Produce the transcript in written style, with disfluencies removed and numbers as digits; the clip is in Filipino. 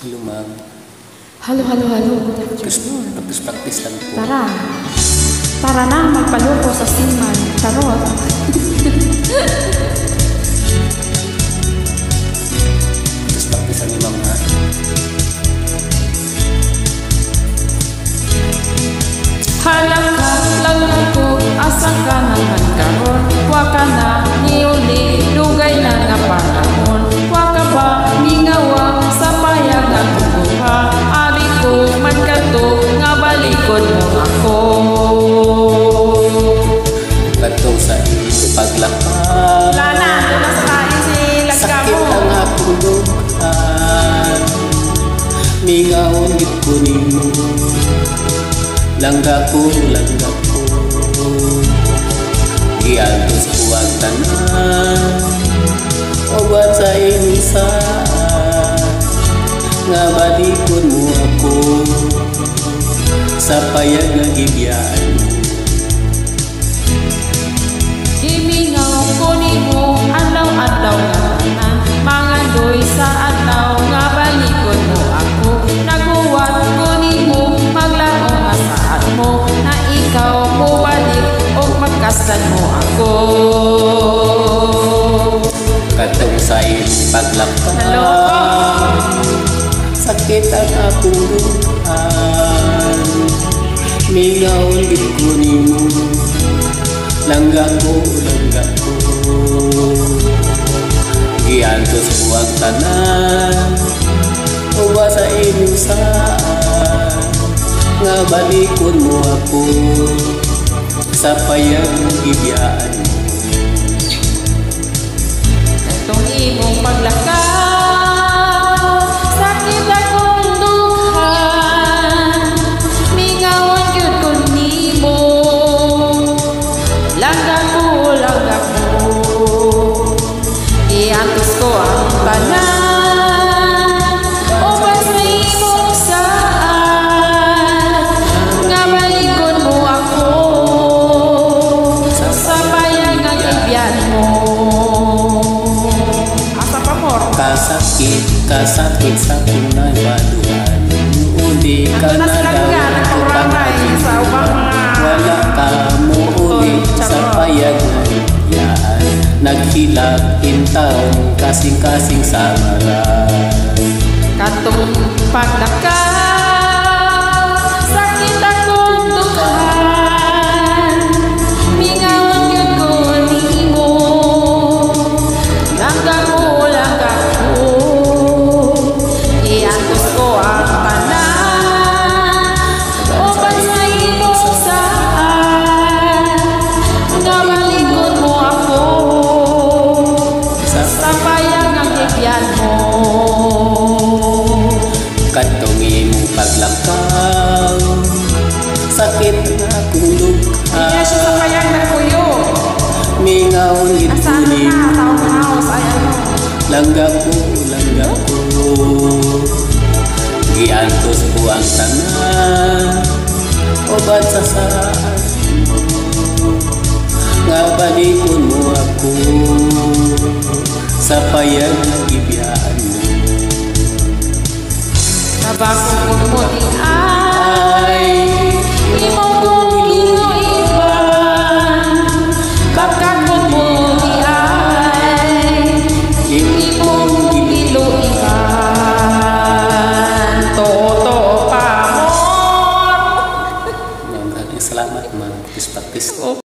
Hello, ma'am. Halo. Good afternoon. Practice lang po. Tara na, magpaloko sa siman. Charot. Practice lang ni ma'am, ha? Halaka, lalako, asa ka naman karon. Waka na, niuli, lugay na nga panahon. Waka ba, mingawa, sa payag ang tukuha. Ari ko, magkato, nga balikod mo ako. Katong sa iyong paglakad. Lana, doon sa kain si Lagka Sakit mo. ang akong dukaan. Mingaon git ko nimo. Langga ko. Giantos ko ang tanan. Obat sa inisaan. Nga balikon mo ako. Sa payag nga gibiyaan mo. Imingaw ko nimo, adlaw-adlaw nga tanan. Mga doy sa adlaw nga balikon mo ako. Naguwat ko nimo, maglao nga saad mo. Na ikaw mo balik o magkastan mo ako. Katong sa iyong paglakad. Naloko. Sakit ang akong dukaan. Mingaon gid ko nimo. Langga ko. Giantos ko ang tanan. Uwa sa inyong saan. Nga balikon mo ako. Sa payag gibiyaan mo. Itong imong paglakad, sakit akong dughan. Mingawan yun ko nimo. Langga ko. Iantos ko ang tanan. Opas na imong saan. Nga balikon mo ako. Sa payag ang ibyan mo. Asa pa mo? Kasakit sa tunay baluhan. Uli ka na daw. Sa ubang Wala ka mo uli sa payag na ibiyaan. Naghilak intawon kasing-kasing sa maran. katong paglakad, sakit akong dughan. Mingawan yun ko nimo. Langga ko. Iantos ko ang tanan. Opas na imong saan. Nga balikod mo ako. Sa payag ang ibyan mo. Katong imong paglakaw. Sakit na akong dughan. Iya siya sa payag na kuyo. Mingaon gid ko Asa na nimo. townhouse ay ano. Langga ko. Giantos ko ang tanan. Obat sa saan mo. Nga balikon mo ako. Sa payag nga gibiyaan mo. Nabakong mo di ay imo kong iluiban. Bakakong mo di ay imo kong iluiban. Toto pa mo. Maraming salamat, ma'am. Practice.